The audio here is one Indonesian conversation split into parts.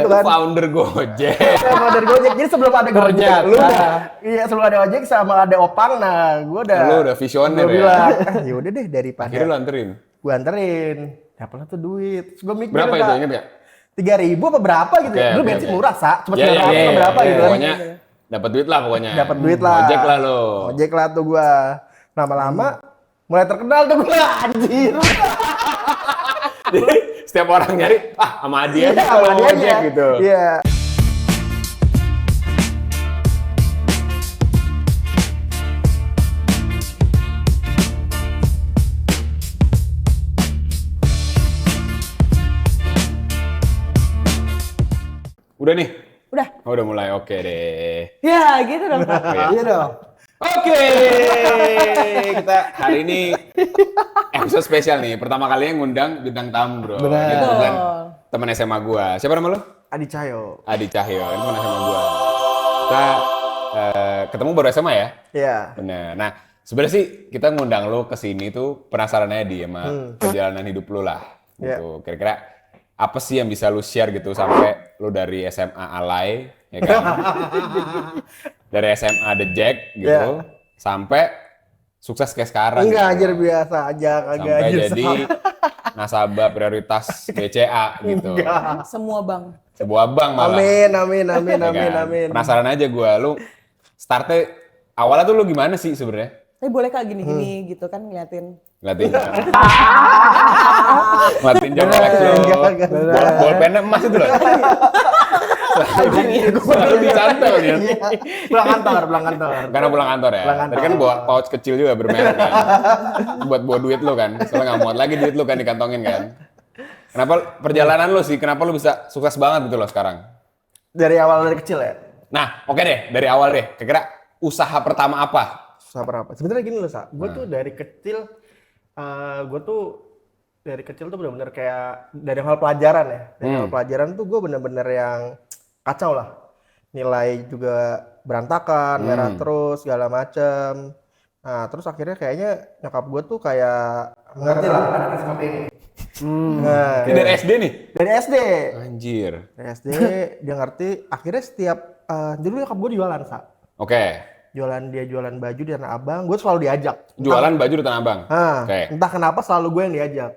gitu tuh kan. founder Gojek. Founder Gojek. Jadi sebelum ada Gojek, lu iya sebelum ada Gojek sama ada Opang, nah gue udah visioner gua ya. bilang, yaudah deh daripada Akhirnya lu anterin. gue anterin, dapatlah tuh duit. Terus gue mikir Berapa itu inget gak? 3.000 apa berapa gitu ya? Dulu bensin murah, cuma 900 Iya, atau berapa gitu kan. Pokoknya dapat duit lah pokoknya. Dapat duit lah. Ojek lah lo. Ojek lah tuh gua. Lama-lama mulai terkenal tuh gua, anjir. Jadi setiap orang nyari, sama dia aja Sama kalau dia ojek aja. gitu. Iya. Udah nih? Udah. Oh, udah mulai, oke deh. Ya gitu dong Kak. Iya dong. Oke, kita hari ini episode spesial nih. Pertama kalinya ngundang bintang tamu, bro. Benar. Ini kebetulan teman SMA gua. Siapa nama lo? Adi Cahyo. Adi Cahyo, ini teman SMA gua. Kita ketemu baru SMA ya? Iya. Bener. Nah, sebenarnya sih kita ngundang lo ke sini tuh penasaran aja di sama perjalanan hidup lo lah. Gitu. Kira-kira apa sih yang bisa lo share gitu sampai lo dari SMA alay, ya kan? Dari SMA The Jack gitu, sampai sukses kayak sekarang. Enggak, gitu. anjir biasa aja, kagak Sampai anjir. jadi nasabah prioritas BCA gitu. Enggak. Semua bang. Sebuah bank malah. Amin. Ya kan? Penasaran aja gue, lu startnya awalnya tuh lu gimana sih sebenarnya? Tapi boleh Kak gini-gini gitu kan ngeliatin. Ngeliatin jam Rolex lu. Bolpennya emas itu loh. Selalu dicantel ya. Pulang kantor. Karena pulang kantor ya. Pulang kantor. Tadi kan bawa pouch kecil juga bermerek kan. Buat bawa duit lu kan. Soalnya nggak muat lagi duit lu kan dikantongin kan. Kenapa perjalanan lu sih? Kenapa lu bisa sukses banget gitu loh sekarang? Dari kecil ya. Nah, oke deh. Dari awal deh. Kira-kira usaha pertama apa? Usaha apa? Sebenarnya gini loh, Sa. Gue tuh dari kecil, tuh benar-benar kayak dari hal pelajaran ya. Dari hal pelajaran tuh gue benar-benar yang kacau lah. Nilai juga berantakan, merah terus, segala macem. Nah, terus akhirnya kayaknya nyokap gue tuh kayak mengerti lah ada seperti ini. Nah, Ini dari SD nih? dari SD. Anjir. Dari SD dia ngerti. Akhirnya setiap dulu nyokap gue jualan, Sa. Oke. Jualan baju di Tanah Abang, gue selalu diajak. Jualan baju di Tanah Abang? Oke. Entah kenapa selalu gue yang diajak.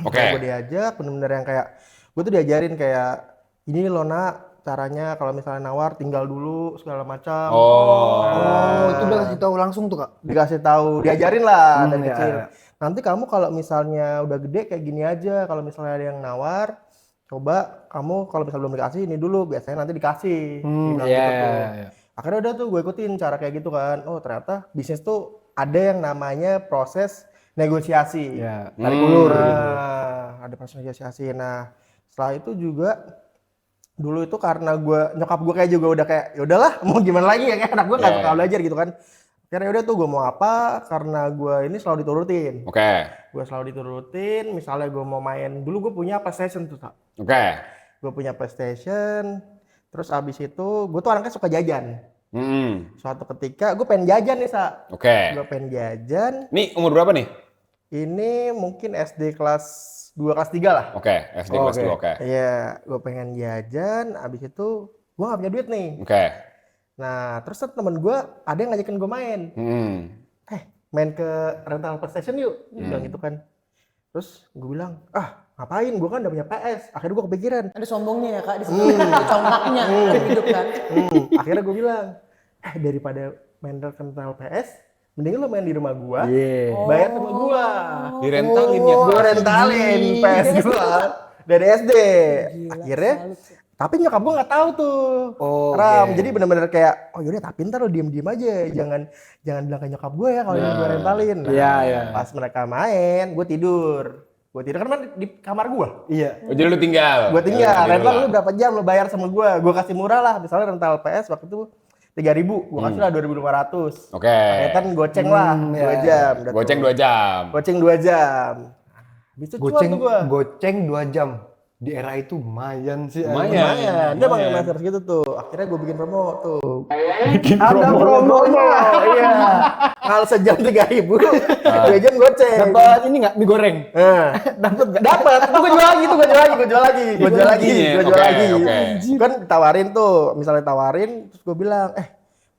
Oke. Gue diajak, bener-bener yang kayak, gue tuh diajarin kayak, ini loh nak, caranya kalau misalnya nawar tinggal dulu segala macam. Itu udah kasih tahu langsung tuh Kak. Dikasih tahu, diajarin lah dari iya, kecil. iya. Nanti kamu kalau misalnya udah gede kayak gini aja, kalau misalnya ada yang nawar, coba kamu kalau misalnya belum dikasih ini dulu, biasanya nanti dikasih. Dibilang gitu tuh. Akhirnya udah tuh gue ikutin cara kayak gitu kan. Oh ternyata bisnis tuh ada yang namanya proses negosiasi. Tarik ulur. Ada proses negosiasi. Nah setelah itu juga dulu itu karena nyokap gue kayak juga udah kayak ya udahlah mau gimana lagi ya kayak anak gue nggak bakal belajar gitu kan. Akhirnya udah tuh gue mau apa karena gue ini selalu diturutin. Oke. Gue selalu diturutin. Misalnya gue mau main dulu gue punya PlayStation tuh. Oke. Gue punya PlayStation. Terus abis itu gue tuh anaknya suka jajan. Suatu ketika gue pengen jajan nih Sa. Oke. Gue pengen jajan. Ini umur berapa nih? Ini mungkin SD kelas 2 kelas 3 lah. Oke, SD kelas 2, oke. Iya, gue pengen jajan. Abis itu gue gak punya duit nih. Oke. Nah terus temen gue ada yang ngajakin gue main. Main ke rental PlayStation yuk. Dia bilang gitu kan. Terus gue bilang, ngapain? Gue kan udah punya PS. Akhirnya gue kepikiran. Ada sombongnya ya Kak di situ. Congkaknya hidup kan. Akhirnya gue bilang, daripada main rental PS, mending lo main di rumah gua, bayar sama gua. Direntalin ya? Gua rentalin PS gua dari SD. Akhirnya, tapi nyokap gua nggak tahu tuh. Ram, jadi bener-bener kayak, oh yaudah tapi ntar lo diem-diem aja, jangan bilang ke nyokap gua ya kalau ini gua rentalin. Nah, pas mereka main, gua tidur kan di kamar gua. Iya. Oh, jadi lu tinggal? Gua tinggal, rental lu berapa jam lo bayar sama gua kasih murah lah, misalnya rental PS waktu itu 3.000, gua kasih lah 2.500. Oke. Paketan goceng lah, 2 jam. Goceng 2 jam. Goceng 2 jam. Bisa cuan tuh gua. Goceng 2 jam. Di era itu lumayan sih. Lumayan. Dia pakai master gitu tuh. Akhirnya gue bikin promo tuh. Ada promonya. Iya. Kalau sejam 3.000, 2 jam goceng. Dapat ini nggak mie goreng? Dapat nggak? Dapat. Itu gue jual lagi, gue jual lagi. Oke. Kan tawarin tuh, misalnya tawarin, terus gue bilang,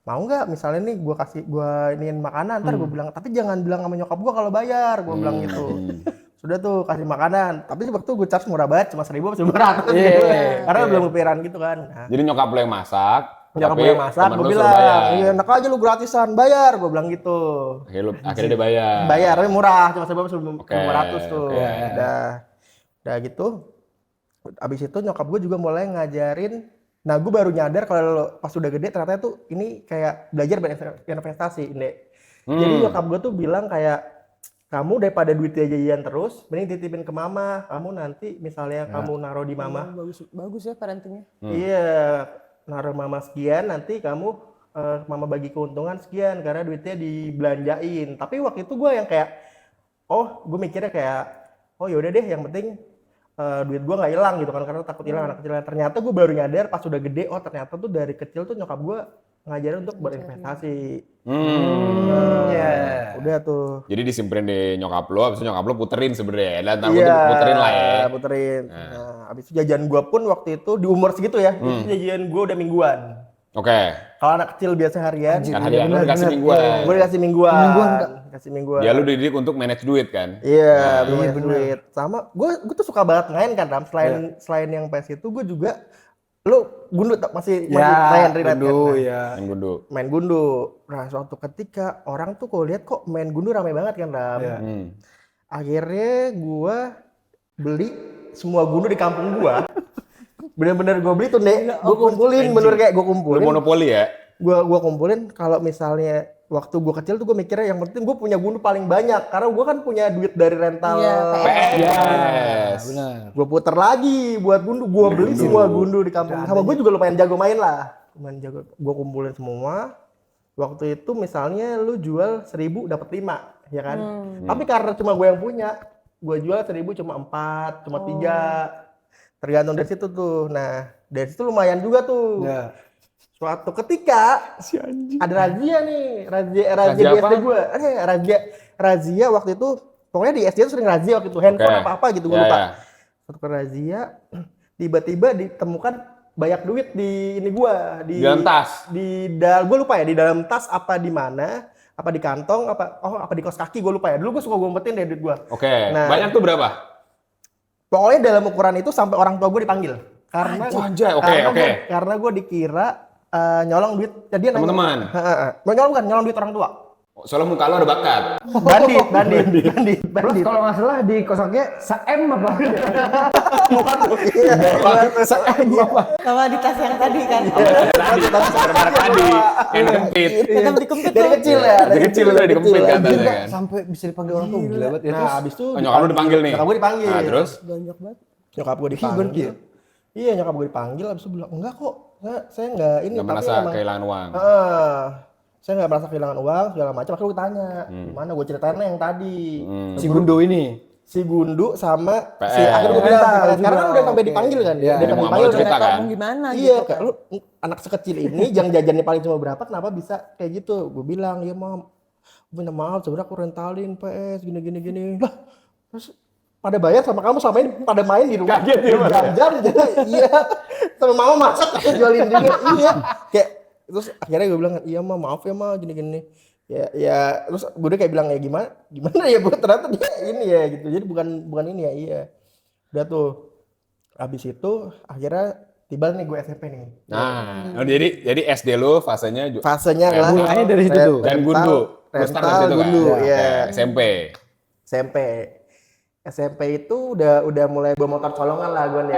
mau nggak? Misalnya nih gue iniin makanan, ntar gue bilang, tapi jangan bilang sama nyokap gue kalau bayar, gue bilang gitu. Sudah tuh kasih makanan, tapi waktu gue charge murah banget, cuma 1.000 atau 1.500 gitu. Karena belum kepikiran gitu kan. Nah, Jadi nyokap lo yang masak. nyokap gue yang masak, gue bilang, iya enak aja lu gratisan, bayar, gue bilang gitu. Akhirnya dia bayar. Bayar, tapi murah, cuma 1.500 tuh. Oke. Udah gitu. Abis itu nyokap gue juga mulai ngajarin. Nah, gue baru nyadar kalau pas udah gede ternyata tuh ini kayak belajar berinvestasi, Inde. Jadi nyokap gue tuh bilang kayak, kamu daripada duitnya jajan terus, mending titipin ke mama. Kamu nanti misalnya kamu naruh di mama. Bagus ya parentingnya. Iya, naruh mama sekian, nanti kamu mama bagi keuntungan sekian karena duitnya dibelanjain. Tapi waktu itu gue yang kayak, gue mikirnya kayak, yaudah deh, yang penting duit gue nggak hilang gitu kan, karena takut hilang anak kecil. Ternyata gue baru nyadar pas udah gede, ternyata tuh dari kecil tuh nyokap gue ngajarin untuk berinvestasi. Udah tuh. Jadi disimpenin di nyokap lo, abis itu nyokap lo puterin sebenarnya. Dan ntar tuh puterin lah ya. Puterin. Nah, abis itu jajan gue pun waktu itu di umur segitu ya, itu jajan gue udah mingguan. Oke. Kalau anak kecil biasa harian. Harian lo dikasih mingguan. Gue dikasih mingguan. Kasih mingguan. Ya lu dididik untuk manage duit kan? Iya, manage duit. Sama, gue tuh suka banget main kan, Ram. Selain yang PS itu, gue juga, lu gundu masih main relate kan? Main gundu. Nah, suatu ketika orang tuh kalau lihat kok main gundu ramai banget kan, Ram. Akhirnya gue beli semua gundu di kampung gue. Bener-bener gue beli tuh, Nek. Gue kumpulin, bener kayak gue kumpulin. Lu monopoli ya? Gue kumpulin, kalau misalnya waktu gue kecil tuh gue mikirnya yang penting gue punya gundu paling banyak. Karena gue kan punya duit dari rental PS. Benar. Gue puter lagi buat gundu, gue beli semua gundu di kampung. Sama gue juga lumayan jago main lah. Lumayan jago, gue kumpulin semua. Waktu itu misalnya lu jual 1.000 dapat 5, ya kan? Tapi karena cuma gue yang punya, gue jual 1.000 cuma 4, cuma 3. Tergantung dari situ tuh. Nah, dari situ lumayan juga tuh. Suatu ketika ada razia nih, razia di SD gue. Razia waktu itu, pokoknya di SD itu sering razia waktu itu, handphone apa-apa gitu, gue lupa. Suatu razia, tiba-tiba ditemukan banyak duit di ini gue, di dalam tas. Gue lupa ya, di dalam tas apa di mana, apa di kantong, apa di kaos kaki, gue lupa ya. Dulu gue suka ngumpetin deh duit gue. Oke. Nah, banyak tuh berapa? Pokoknya dalam ukuran itu sampai orang tua gue dipanggil. Karena karena gue dikira nyolong duit. Jadi teman-teman. Nyolong duit orang tua. Soalnya muka lo ada bakat. Bandit. Terus kalau nggak salah di kosaknya Saem apa? Sama di tas yang tadi kan. Tadi yang dikempit. Tetap dikempit Dari kecil ya. Dari kecil udah dikempit kan tadi kan. Sampai bisa dipanggil orang tuh gila banget ya. Nah, abis itu Nyokap lo dipanggil nih. Nyokap gue dipanggil. Nah, terus? Banyak banget. Nyokap gue dipanggil. Iya, nyokap gue dipanggil, abis itu bilang, enggak kok, saya enggak ini. Nggak merasa kehilangan uang. Saya nggak merasa kehilangan uang, segala macam. Akhirnya gue tanya, gimana gue ceritain yang tadi. Si Gundu ini. Si Gundu sama PS. si akhirnya gue bilang, karena kan udah sampai dipanggil kan. Iya, Udah sampai mau dipanggil cerita kan. Ngomong gimana Iya, gitu. kayak lu anak sekecil ini jangan jajannya paling cuma berapa, kenapa bisa kayak gitu? Gue bilang, ya mam, minta maaf sebenarnya aku rentalin PS gini. Lah, terus pada bayar sama kamu sama ini pada main di rumah. Kaget ya, Mas. Jam gitu. Iya. Sama mama masak aku jualin juga. Iya. Kayak terus akhirnya gue bilang, iya ma, maaf ya ma, gini. Ya terus gue kayak bilang ya gimana ya bu, ternyata dia ini ya gitu. Jadi bukan ini ya, iya. Udah tuh. Habis itu akhirnya tiba nih gue SMP nih. Nah, jadi SD lu fasenya Fasenya lah. mulainya dari situ tuh. dan gundu. Lu start dari situ kan? Gundu, Oke, ya. SMP itu udah mulai bawa motor colongan lah gue nih.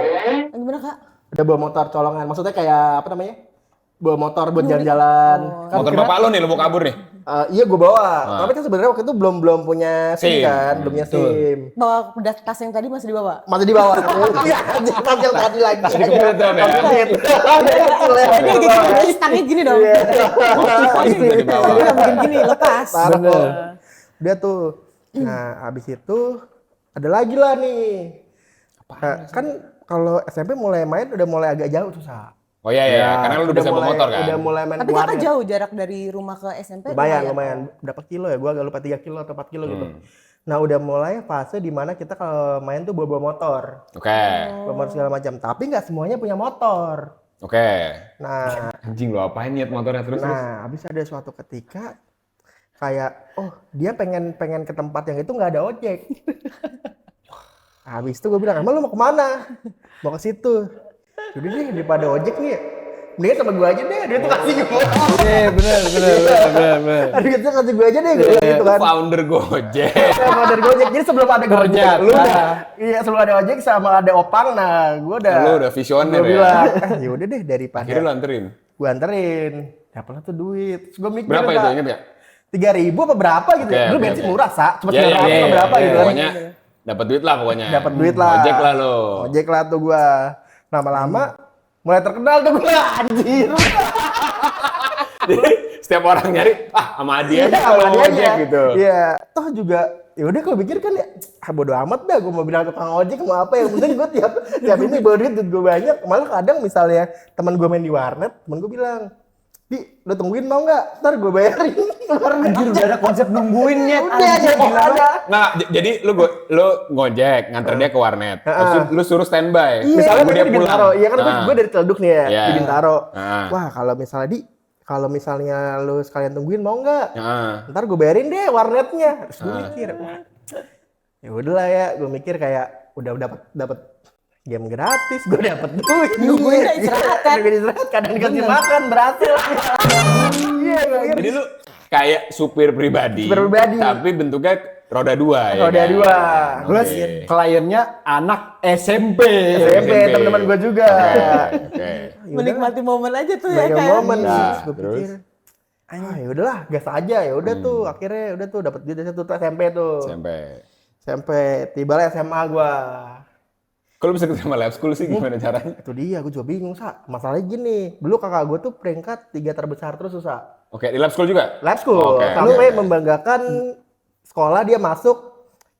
Gimana kak? Udah bawa motor colongan. Maksudnya kayak apa namanya? Bawa motor buat jalan-jalan. Motor bapak lu nih, lu mau kabur nih? Iya gue bawa. Tapi kan sebenarnya waktu itu belum punya SIM kan, belum punya SIM. Bawa tas yang tadi masih dibawa? Masih di bawah. Iya, tas yang tadi lagi. Masih dikempit dong ya? Jadi gini, tangannya gini dong. Di bawah. Jadi nggak mungkin gini, lepas. Bener. Udah tuh. Nah, abis itu ada lagi lah nih. Kan kalau SMP mulai main udah mulai agak jauh tuh, Sa. Oh iya, Ya, karena lu udah bisa bawa motor kan? Udah mulai main Tapi kakak warnet. jauh jarak dari rumah ke SMP? Lumayan. Berapa kilo ya? Gua agak lupa 3 kilo atau 4 kilo gitu. Nah udah mulai fase dimana kita kalau main tuh bawa motor. Oke. Bawa motor segala macam. Tapi nggak semuanya punya motor. Oke. Nah, Anjing lu apain niat motornya terus? habis ada suatu ketika kayak, oh dia pengen ke tempat yang itu nggak ada ojek. Habis itu gue bilang, emang lu mau kemana? Mau ke situ. Udah deh, daripada ojek nih, mendingan sama gue aja deh, dia tuh kasih gue. Iya, benar. Dia tuh kasih gue aja deh, gue gitu kan. Founder Gojek. Sama dari Gojek, jadi sebelum ada Gojek, Ternyata. lu udah, iya sebelum ada Gojek sama ada Opang, nah gue udah. Lu udah visioner Gue ya? bilang, ya udah deh daripada Akhirnya lu anterin. gue anterin, dapatlah tuh duit. Terus gue mikir, Berapa itu inget gak? 3.000 apa berapa gitu ya? Oke, Dulu oke, bensin oke. murah, Sa. Cuma Iya, 900 atau berapa gitu kan. Pokoknya dapat duit lah pokoknya. Dapat duit lah. Ojek lah lo. Ojek lah tuh gua. Lama-lama mulai terkenal tuh gua, anjir. Jadi setiap orang nyari, sama Adi aja Iya, kalau sama dia ojek aja. gitu. Iya, toh juga ya udah kalau pikir kan ya bodo amat dah gua mau bilang tukang ojek mau apa yang penting gua tiap ini bawa duit gua banyak. Malah kadang misalnya teman gua main di warnet, teman gua bilang, "Di, lu tungguin mau nggak? Ntar gua bayarin." Anjir udah ada konsep nungguinnya. Udah aja ada. Nah, jadi lu ngojek, nganter dia ke warnet. Terus lu suruh standby. Iya, Misalnya kan dia di pulang. Bintaro. Iya kan Nah. gue dari Teleduk nih ya, Iya. di Bintaro. Nah. Wah, kalau misalnya lu sekalian tungguin mau nggak? Heeh. Ntar gue bayarin deh warnetnya. Terus gue mikir, wah, ya udahlah ya. Gue mikir kayak udah dapat game gratis, gue dapat duit. Nungguin dah istirahat kan? Nungguin istirahat, kadang dikasih makan, berhasil. Iya, gue mikir. Jadi lu kayak supir pribadi. Supir pribadi. Tapi bentuknya roda 2 ya. Roda kan? 2. Terus Oke. kliennya anak SMP. SMP, teman-teman gue juga. Oke. Menikmati momen aja tuh ya Banyak kayak. momen Nah, sih. Gue terus? pikir, ya udahlah, gas aja ya udah tuh. Akhirnya udah tuh dapat duit dari situ tuh SMP tuh. SMP tibalah SMA gua. Kalau bisa keterima lab school sih gimana caranya? Itu dia, gua juga bingung, Sa. Masalahnya gini, dulu kakak gua tuh peringkat 3 terbesar terus, Sa. Oke, di lab school juga? Lab school. Oke, Sampai oke. membanggakan sekolah dia masuk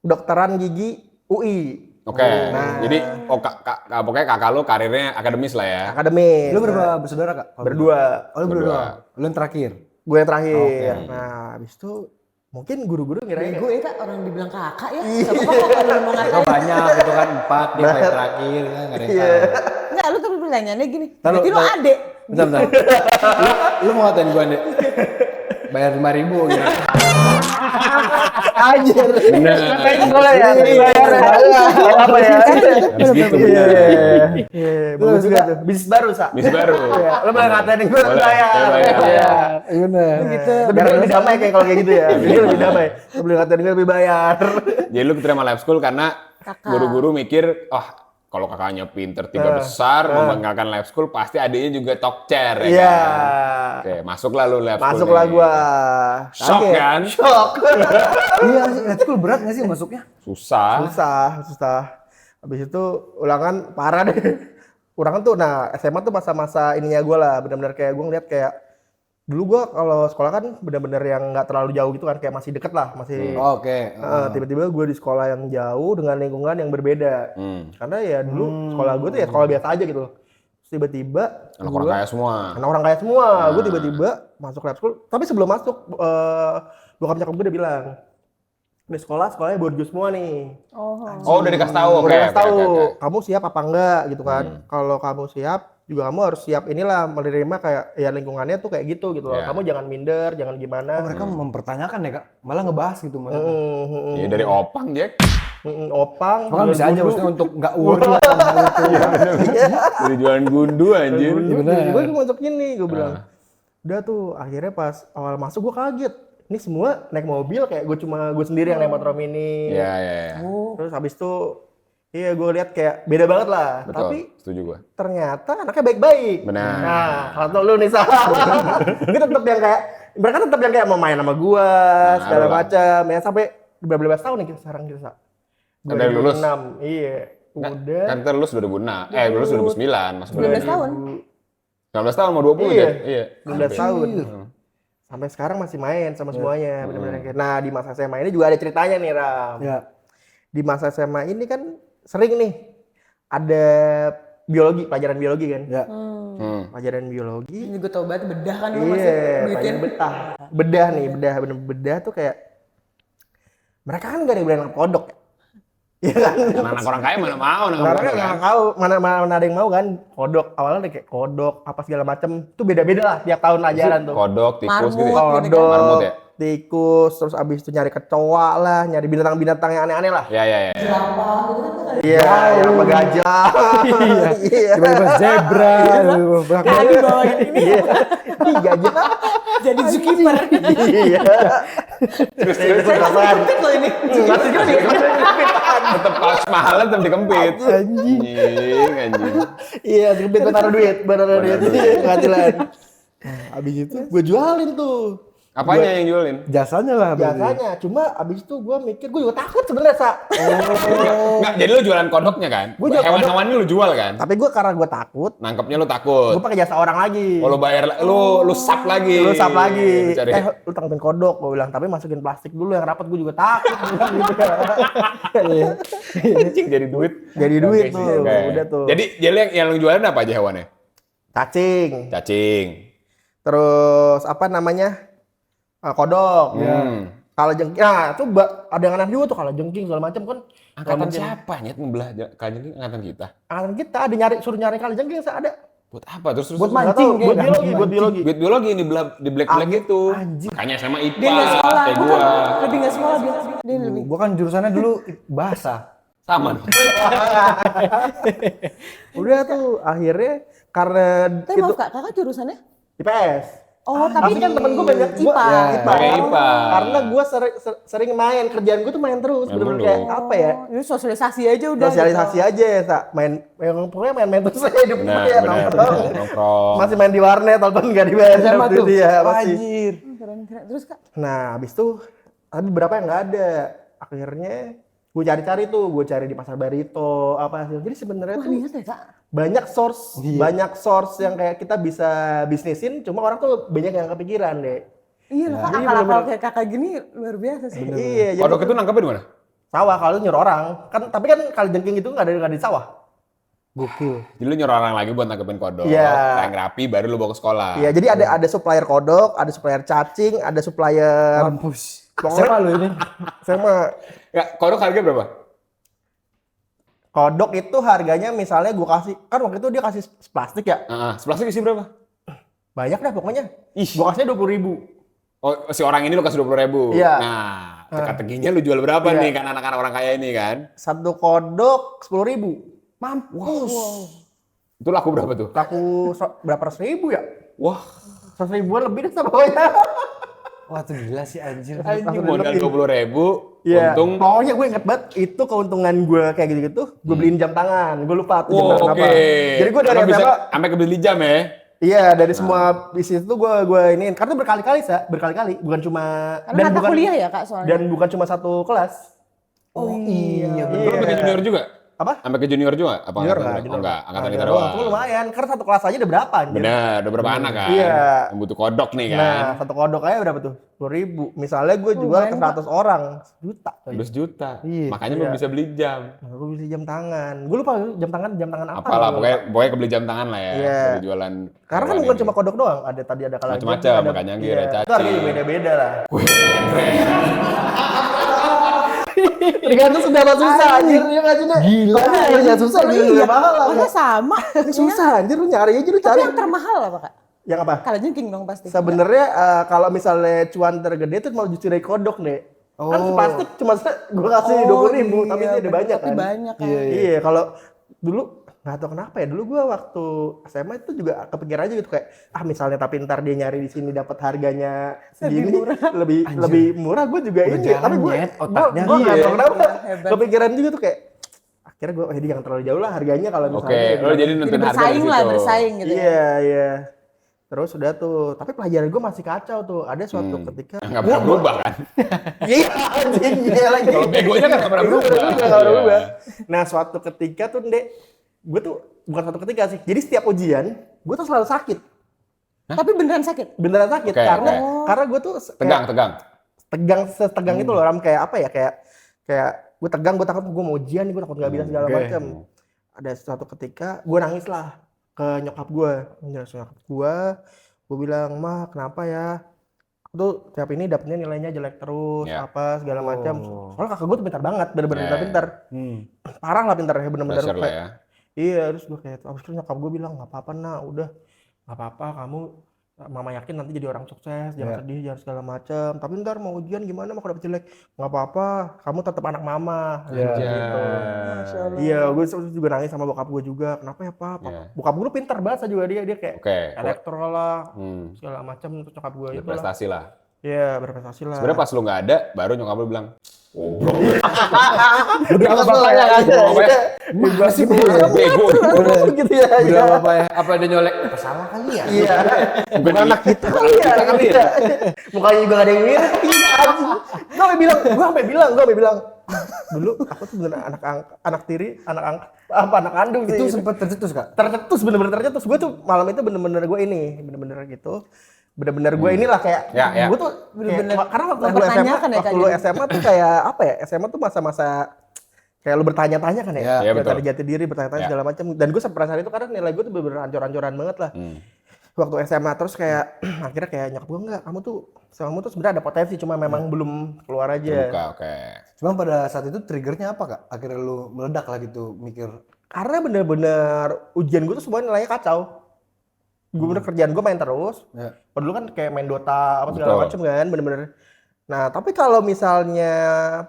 kedokteran gigi UI. Oke. Nah. Jadi pokoknya kakak lu karirnya akademis lah ya. Akademis. Lu berapa bersaudara, Kak? Berdua. Oh, lu berdua. Lu yang terakhir. Gue yang terakhir. Nah, habis itu mungkin guru-guru ngirain Gue ya kak, orang dibilang kakak ya. Gak apa-apa kok kalau lu mau Kan ngatain. banyak gitu kan 4 dia paling terakhir kan enggak ada yang Iya. tahu. Enggak, lu tapi pertanyaannya gini. Tahu, Berarti lu tahu. adek. Bentar. Lu mau ngatain gua, Dek? Bayar 5.000 gitu. Anjir. Bener. Kayak sekolah ya. Bayar apa ya? Habis gitu Iya. bener. Iya, bagus juga tuh. Bisnis baru, Sa. Bis baru. Iya, lo boleh ngatain gue Boleh, bayar. saya bayar. Iya. Bener. Gitu. Biar lebih damai kayak kalau kayak gitu ya. Biar lebih damai. Lo boleh ngatain gue lebih bayar. Jadi lu keterima lab school karena Kakak. guru-guru mikir, kalau kakaknya pinter 3 besar, membanggakan lab school, pasti adiknya juga tokcer ya Iya. kan? Oke, masuklah lu lab school Masuklah nih. gua. Shock Kaget. kan? Shock. Iya, lab school berat nggak sih masuknya? Susah. Susah. Habis itu ulangan parah deh. Ulangan tuh, nah SMA tuh masa-masa ininya gue lah. Benar-benar kayak gue ngeliat kayak dulu gue kalau sekolah kan benar-benar yang nggak terlalu jauh gitu kan, kayak masih deket lah, masih. Oke. Tiba-tiba gue di sekolah yang jauh dengan lingkungan yang berbeda. Karena ya dulu sekolah gue tuh ya sekolah biasa aja gitu. Terus tiba-tiba Anak orang kaya semua. anak orang kaya semua. Gue tiba-tiba masuk lab school. Tapi sebelum masuk, bokap nyokap gue udah bilang, ini sekolahnya borju semua nih. Oh, udah dikasih tahu. Udah kasih tahu, oke. kamu siap apa enggak gitu kan. Kalau kamu siap, juga kamu harus siap inilah menerima kayak ya lingkungannya tuh kayak gitu loh. Iya. Kamu jangan minder, jangan gimana. Mereka mempertanyakan ya, Kak. Malah ngebahas gitu maksudnya. Ya dari Opang, Jack. Opang. Kan bisa aja gundu. maksudnya untuk nggak worth lah sama itu. Dari jualan gundu anjir. Gue masuk gini, gue bilang. Udah tuh, akhirnya pas awal masuk gue kaget. Ini semua naik mobil kayak gue sendiri yang naik motor mini. Iya. Terus habis itu iya gue lihat kayak beda banget lah. Betul, Tapi setuju gua. ternyata anaknya baik-baik. Benar. Nah, kalau lu nih salah. Gue tetap yang kayak mereka tetap yang kayak mau main sama gua segala lah. macam. Ya sampai berapa tahun nih kita sekarang kita. Kan dari lulus? 2006. Iya. Udah. Kan kita lulus 2006. Lulus 2009, masuk 19 tahun. 19 tahun mau 20 Iya. Jack. Iya. 19 tahun. Sampai sekarang masih main sama semuanya, benar-benar kayak. Nah, di masa SMA ini juga ada ceritanya nih, Ram. Ya. Di masa SMA ini kan sering nih ada biologi, pelajaran biologi kan. Ya. Pelajaran biologi. Ini gue tau banget bedah kan lu Iya, masih begituin. pelajaran bedah nih, bener bedah tuh kayak mereka kan gak ada yang berani nangkap kodok ya. Iya kan? Anak orang kaya mana mau nangkap Karena kodok, nggak kan? tahu mana ada yang mau kan kodok. Awalnya kayak kodok apa segala macem itu beda-beda lah tiap tahun ajaran tuh. Kodok, tikus gitu ya? Marmut. Kodok, Marmut ya? tikus, terus abis itu nyari kecoa lah, nyari binatang-binatang yang aneh-aneh lah. Ya. Iya, yang apa gajah. Iya. Tiba-tiba zebra. Kayak dibawain ini Iya. Ih, gajah. jadi zookeeper. Iya. Terus Kempit loh ini. Masih kan tetep kaos mahal tetep dikempit. Anjing. Anjing. Iya, dikempit buat naruh duit, pengadilan. Abis itu gue jualin tuh. Apanya yang jualin? Jasanya lah. berarti. Biasanya, cuma abis itu gue mikir, gue juga takut sebenarnya, Sa. Enggak, jadi lu jualan kodoknya kan? Gua jual Hewan-hewannya lu jual kan? Tapi gue karena gue takut, Nangkepnya lu takut. gue pakai jasa orang lagi. Oh, lu bayar, lu sap lagi. Lu sap lagi. Cari. Lu tangkapin kodok, gue bilang. Tapi masukin plastik dulu yang rapat, gue juga takut. Gua bilang gitu. Anjing jadi duit. Jadi duit Oke tuh, sih, oke. udah tuh. Jadi yang lu jualin apa aja hewannya? Cacing. Cacing. Terus apa namanya? Kodok. Kalau jengking, nah itu ada yang aneh juga tuh kalau jengking segala macam kan. Angkatan siapa nyet membelah kalajengking angkatan kita? Angkatan kita ada suruh nyari kalau jengking ada. Buat apa? Terus Buat mancing, Nggak tahu. buat biologi. Buat biologi ini di black itu. Anjing. Makanya sama IPA Dia nggak sekolah. kayak Bukan. gua. Lebih nggak sekolah dia lebih. Gua kan jurusannya dulu bahasa. Sama. Udah tuh akhirnya karena Tapi itu maaf kak, kakak jurusannya? IPS. Oh tapi Kan temen gue banyak IPA. Pakai IPA. Karena gue sering main, kerjaan gue tuh main terus, Main bener-bener mulu. kayak apa ya? Ini sosialisasi aja udah. Sosialisasi aja ya, Sa. Pokoknya main terus aja hidup gue ya, Benar. nongkrong. Nongkrong. Masih main di warnet, walaupun nggak dibayar SMA tuh. dia masih. Anjir. Keren. Terus kak? Nah, habis itu tapi beberapa yang nggak ada. Akhirnya gue cari-cari tuh, gue cari di Pasar Barito apa sih. Jadi sebenarnya Wah tuh niat ya kak. banyak source yang kayak kita bisa bisnisin, cuma orang tuh banyak yang kepikiran deh. Iya lah kak, akal-akal kayak kakak gini luar biasa sih. Iya, jadi Kodok itu nangkepnya di mana? sawah kalau lu nyuruh orang kan, tapi kan kalau jengking itu nggak ada di sawah. Gokil. Jadi lu nyuruh orang lagi buat nangkepin kodok. Iya. Yang rapi baru lu bawa ke sekolah. Iya, jadi ada supplier kodok, ada supplier cacing, ada supplier Mampus. Pokoknya- Siapa lu ini? sama Ya, kodok harga berapa? kodok itu harganya misalnya gue kasih kan waktu itu dia kasih plastik ya, Seplastik isi berapa? banyak dah pokoknya. Ih. Gue kasihnya 20.000. Oh, si orang ini lu kasih 20.000. Iya. Nah, teka-tekinya lu jual berapa Iya. nih kan anak-anak orang kaya ini kan? Satu kodok 10.000. Mampus. Itu laku berapa tuh? Laku berapa ratus ribu ya? Wah, 100 ribuan lebih deh sama pokoknya. Wah tuh gila sih anjir. anjing modal 20.000, Iya. untung. Pokoknya gue inget banget itu keuntungan gue kayak gitu-gitu. Gue beliin jam tangan. Gue lupa tuh jam Wow, tangan oke. apa. Jadi gue dari Karena bisa SMA, sampai kebeli jam ya. iya dari semua bisnis itu gue ini karena berkali-kali, bukan cuma Karena mata kuliah ya kak soalnya. dan bukan cuma satu kelas. Oh iya. Lu sampai ke junior juga? Apa? Sampai ke junior juga? Apa Junior angkatan nggak, lu? junior Oh, enggak, angkatan kita doang. doang. Itu lumayan, karena satu kelas aja udah berapa anjir. Bener, udah berapa anak kan? Iya. Yang butuh kodok nih kan. Nah, satu kodok aja berapa tuh? 10.000. Misalnya gue jual ke 100 orang, 1 juta. 12 juta. Iya. Makanya lu Iya. bisa beli jam. Nah, gue beli jam tangan. Gue lupa jam tangan apa. Apalah, Gua lupa. pokoknya kebeli jam tangan lah ya. Iya. Dari jualan. Karena kan hewan bukan ini. cuma kodok doang, ada tadi ada kalajengking, Macam-macam, ada makanya iya. ada Itu cacing. harganya beda-beda lah. Tergantung seberapa susah anjir ya ngajinya. Gila. Harganya susah Iya. gitu mahal lah. Masa sama. Susah anjir lu nyari aja lu Tapi cari. yang termahal apa kak? Yang apa? Kalau jengking dong pasti. Sebenarnya kalau misalnya cuan tergede tuh mau justru dari kodok deh. Kan plastik cuma gue kasih 20.000 tapi iya, ini ada banyak tapi kan. banyak kan. Iya, kalau dulu nggak tahu kenapa ya, dulu gue waktu SMA itu juga kepikiran aja gitu kayak misalnya tapi ntar dia nyari di sini dapat harganya segini lebih murah gue juga ini Berjalan, tapi gue Nyet, otaknya. gue nggak tahu kenapa Hebat. kepikiran juga tuh kayak akhirnya gue jadi jangan terlalu jauh lah harganya kalau Oke, misalnya lu jadi nentuin harga di Bersaing lah, situ. bersaing gitu. ya. iya terus udah tuh tapi pelajaran gue masih kacau tuh ada suatu ketika Nggak pernah berubah kan? iya anjing iya lagi Kalau begonya kan nggak pernah berubah. Nggak pernah Iya. berubah. Nah suatu ketika tuh Ndek gue tuh bukan suatu ketika sih jadi setiap ujian gue tuh selalu sakit Tapi beneran sakit. beneran sakit Oke, karena gue tuh kayak Tegang. setegang itu loh Ram kayak apa ya kayak gue tegang gue takut gue mau ujian gue takut nggak bisa segala macam ada suatu ketika gue nangis lah ke nyokap gue, gue bilang, "Mah, kenapa ya? Aku tuh tiap ini dapetnya nilainya jelek terus, apa segala macam." Soalnya kakak gue tuh pintar banget, bener-bener pintar. Parah lah pintarnya, bener-bener. Pressure lah ya. Iya, terus gue kayak, abis itu nyokap gue bilang, "Nggak apa-apa nak, udah nggak apa-apa, kamu mama yakin nanti jadi orang sukses, jangan sedih, jangan segala macam. Tapi ntar mau ujian gimana, mau dapet jelek, nggak apa-apa, kamu tetap anak mama." Gitu. Iya, gue juga nangis sama bokap gue juga. Kenapa ya Pak? Bokap gue pintar bahasa juga dia kayak elektro lah, segala macam. Terus nyokap gue itu berprestasi lah. Iya, berprestasi lah. Sebenarnya pas lu nggak ada, baru nyokap lu bilang, udah bapaknya aja. Gua sih bego Gitu ya. Udah apa ya? Apa ada nyolek? Apa salah kali ya? Iya. Bukan anak kita kali ya. Mukanya juga gak ada yang mirip. Gue sampai bilang, dulu aku tuh bener anak tiri, anak kandung sih. Itu sempat tercetus Kak? Tercetus, bener-bener tercetus. Gue tuh malam itu bener-bener gue ini, bener-bener gitu. Bener-bener gue inilah kayak, gue tuh bener-bener, karena waktu lu SMA tuh kayak apa ya? SMA tuh masa-masa kayak lu bertanya-tanya kan ya? Iya, betul. Jati diri, bertanya-tanya segala macam. Dan gue perasaan itu karena nilai gue tuh bener-bener ancur-ancuran banget lah. Waktu SMA terus kayak akhirnya kayak nyokap gue, "Enggak, kamu tuh sebenarnya ada potensi, cuma memang belum keluar aja." Oke. Cuma pada saat itu triggernya apa Kak? Akhirnya lu meledak lah gitu mikir. Karena bener-bener ujian gue tuh semua nilainya kacau. Gue bener kerjaan gue main terus. Padahal kan kayak main Dota apa segala macam kan, bener-bener. Nah, tapi kalau misalnya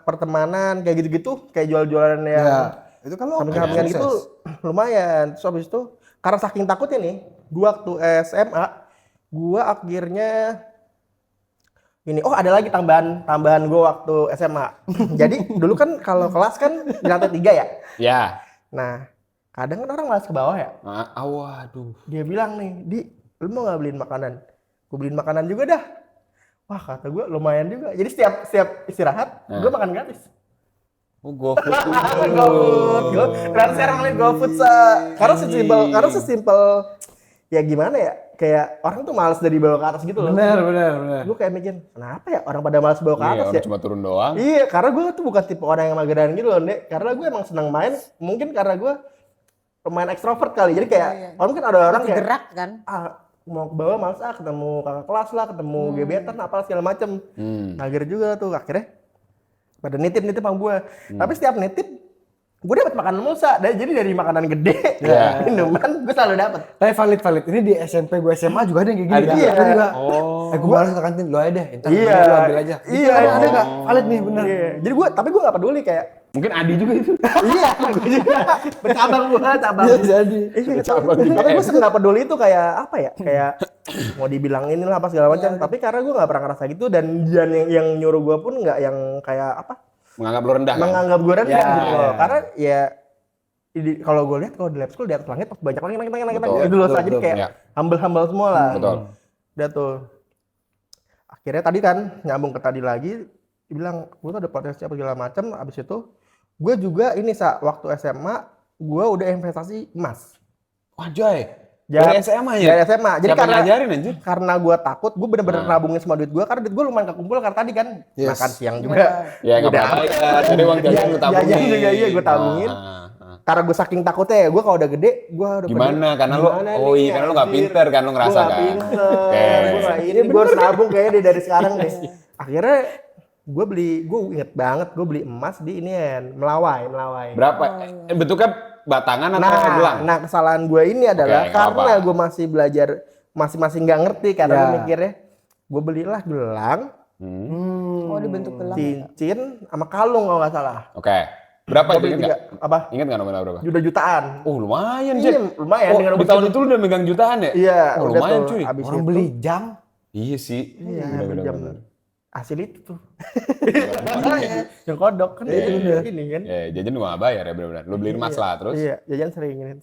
pertemanan kayak gitu-gitu, kayak jual-jualan yang itu kan lo samping-sampingan gitu lumayan. Terus habis itu karena saking takutnya nih, gue waktu SMA, gue akhirnya ini, ada lagi tambahan gue waktu SMA. Jadi dulu kan kalau kelas kan di lantai 3 ya. Ya. Nah, kadang kan orang malas ke bawah ya. Waduh. Dia bilang nih, "Di, lu mau nggak beliin makanan?" Gue beliin makanan juga dah. Wah, kata gue lumayan juga. Jadi setiap istirahat, gue makan gratis. GoFood. GoFood. Karena sekarang nih GoFood karena sesimpel ya gimana ya? Kayak orang tuh malas dari bawah ke atas gitu loh. Benar. Gue kayak mikir, kenapa ya orang pada malas bawa ke atas ya? Cuma turun doang. Iya, karena gue tuh bukan tipe orang yang mageran gitu loh, Dek. Karena gue emang senang main, mungkin karena gue pemain ekstrovert kali. Jadi kayak orang kan ada orang kayak gerak kan. Mau ke bawah males ketemu kakak kelas lah, ketemu gebetan apa segala macem. Mager juga tuh akhirnya pada nitip sama gue. Tapi setiap nitip gue dapat makanan musa. Jadi dari makanan gede, minuman gue selalu dapat. Tapi valid. Ini di SMP gue SMA juga ada yang kayak gini. Iya. Aku juga. Oh. Gue malas ke kantin, lo aja deh. Entar Iya. lu ambil aja. Iya. Ada nggak? Valid nih bener. Iya. Jadi tapi gue nggak peduli kayak. Mungkin Adi juga itu. Iya, gue juga. Bercabang gue, cabang. Iya jadi. Tapi gue nggak peduli itu kayak apa ya? Kayak mau dibilang inilah apa segala macam. Tapi karena gue nggak pernah ngerasa gitu dan yang nyuruh gue pun nggak yang kayak apa? Menganggap lu rendah. Menganggap gue rendah gitu loh. Karena ya kalau gue lihat kalau di lab school di atas langit banyak langit gitu loh. Jadi kayak humble semua lah. Betul. Udah tuh. Akhirnya tadi kan nyambung ke tadi lagi, dibilang gue tuh ada potensi apa segala macam. Abis itu gue juga ini waktu SMA gue udah investasi emas. Wajay. Dari SMA ya? Dari SMA. Jadi siapa ngajarin anjir? Karena gue takut, gue bener-bener nabungin semua duit gue. Karena duit gue lumayan kekumpul karena tadi kan makan siang juga. Ya nggak apa-apa ya. Tadi uang jajan lu tabungin. Jajan juga iya gue tabungin. Karena gue saking takutnya ya, gue kalau udah gede, gue udah gimana? Karena lu, karena lu nggak pinter kan, lu ngerasa kan? Gue nggak pinter. Gue harus nabung kayaknya dari sekarang deh. Akhirnya gue inget banget, gue beli emas di Melawai. Berapa? Bentuknya batangan atau gelang? Nah kesalahan gue ini adalah karena gue masih belajar, masih nggak ngerti karena gue mikirnya, gue belilah gelang, Dibentuk gelang. cincin, sama kalung kalau nggak salah. Oke. Berapa itu? Ingat nggak? Apa? Ingat nggak nominal berapa? Jutaan. Lumayan, Iya, Jack. lumayan. Dengan di tahun itu lu udah megang jutaan ya? Iya, lumayan cuy. Orang beli jam. Iya sih. Iya, jam. Hasil itu tuh. Iya. Yang kodok kan ini kan. Jajan gua nggak bayar ya benar-benar. Lu beli emas lah terus. Iya, jajan sering ini.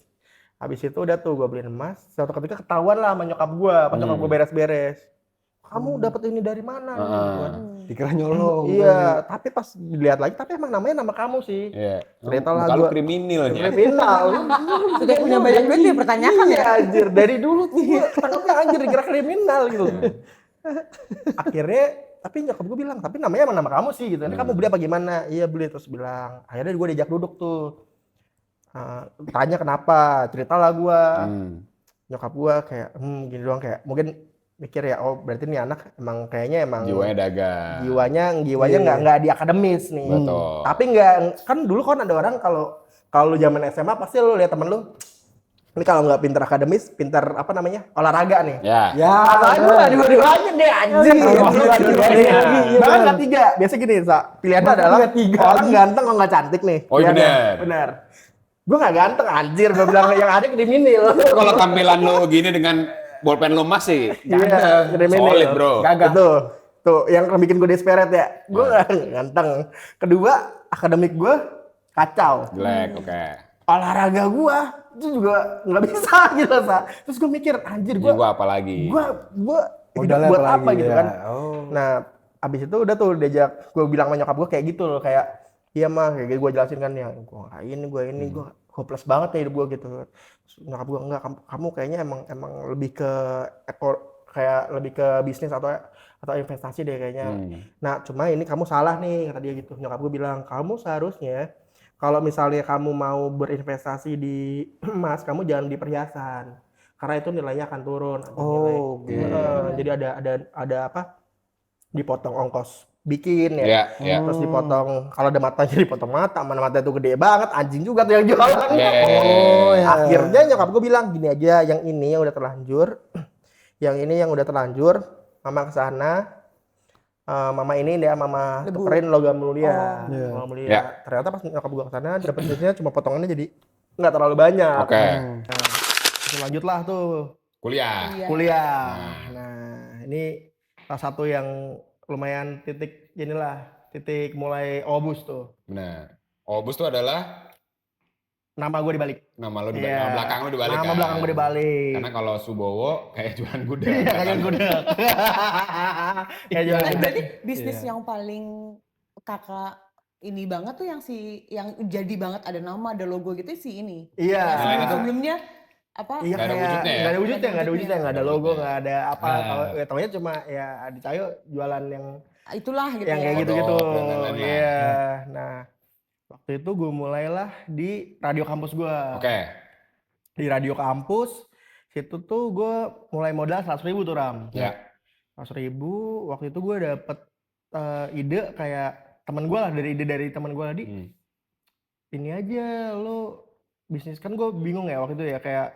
Habis itu udah tuh gua beliin emas. Suatu ketika ketahuan lah sama nyokap gua, pas nyokap gua beres-beres. Kamu dapat ini dari mana? Dikira nyolong. Iya, tapi pas dilihat lagi, tapi emang namanya nama kamu sih. Iya. Cerita lah kalau gua. kriminal ya. Kriminal. Sudah punya banyak duit dipertanyakan ya. Anjir, dari dulu tuh gua ketangkepnya anjir dikira kriminal gitu. Akhirnya tapi nyokap gue bilang, tapi namanya emang nama kamu sih gitu. Ini kamu beli apa gimana? Iya beli, terus bilang. Akhirnya gue diajak duduk tuh. Tanya kenapa, ceritalah gue. Nyokap gue kayak gini doang, kayak mungkin mikir ya, oh berarti nih anak kayaknya Jiwanya dagang. Jiwanya nggak di akademis nih. Betul. Tapi nggak, kan dulu kan ada orang kalau zaman SMA pasti lu lihat temen lu, ini kalau nggak pinter akademis, pinter apa namanya, olahraga nih. Ya. Apalagi gue nggak dua-duanya deh anjing. Bahkan nggak tiga. Biasa gini, pilihannya adalah orang ganteng kalau nggak cantik nih. Oh iya benar. Gue nggak ganteng anjir, gue bilang yang ada kriminal. Kalau tampilan lo gini dengan bolpen lo masih ganteng, solid bro. Gagah. Tuh yang bikin gue desperate ya. Gue nggak ganteng. Kedua, akademik gue kacau. Jelek, oke. Olahraga gue itu juga nggak bisa gitu Sa. Terus gue mikir anjir gue apa lagi? Gue hidup buat apa gitu kan. Nah abis itu udah tuh diajak, gue bilang sama nyokap gue kayak gitu loh, kayak iya mah kayak gitu, gue jelasin kan ya gue hopeless banget ya hidup gue gitu. Terus nyokap gue enggak, kamu kayaknya emang lebih ke kayak lebih ke bisnis atau investasi deh kayaknya. Nah cuma ini kamu salah nih kata dia gitu. Nyokap gue bilang kamu seharusnya kalau misalnya kamu mau berinvestasi di emas, kamu jangan di perhiasan karena itu nilainya akan turun. Jadi ada apa? Dipotong ongkos bikin ya. Terus dipotong, kalau ada matanya dipotong mata, mana mata itu gede banget, anjing juga tuh yang jualan. Akhirnya nyokap gue bilang gini aja, yang ini yang udah terlanjur, mama kesana, mama ini dia mama tukerin logam mulia. Ternyata pas nyokap gue kesana dapet duitnya cuma potongannya jadi nggak terlalu banyak. Terus lanjutlah tuh kuliah. Nah ini salah satu yang lumayan titik mulai obus tuh. Benar. Obus tuh adalah nama gue dibalik. Nama belakang lo dibalik. Nama belakang gue dibalik. Karena kalau Subowo kayak jualan gudeg. Iya, kayak gudeg. Kayak jualan gudeg. Berarti bisnis yang paling kakak ini banget tuh yang jadi banget ada nama, ada logo gitu sih ini. Iya. Sebelumnya apa? Iya, nggak ada wujudnya, nggak ada logo, nggak ada apa. Taunya cuma ya Adi Cahyo jualan yang itulah gitu yang ya. kayak gitu-gitu. Iya. Nah, waktu itu gue mulailah di radio kampus gue. Di radio kampus, situ tuh gue mulai modal 100.000 tuh Ram. 100.000, waktu itu gue dapet ide kayak teman gue lah, dari teman gue tadi. Ini aja lo bisnis, kan gue bingung ya waktu itu ya, kayak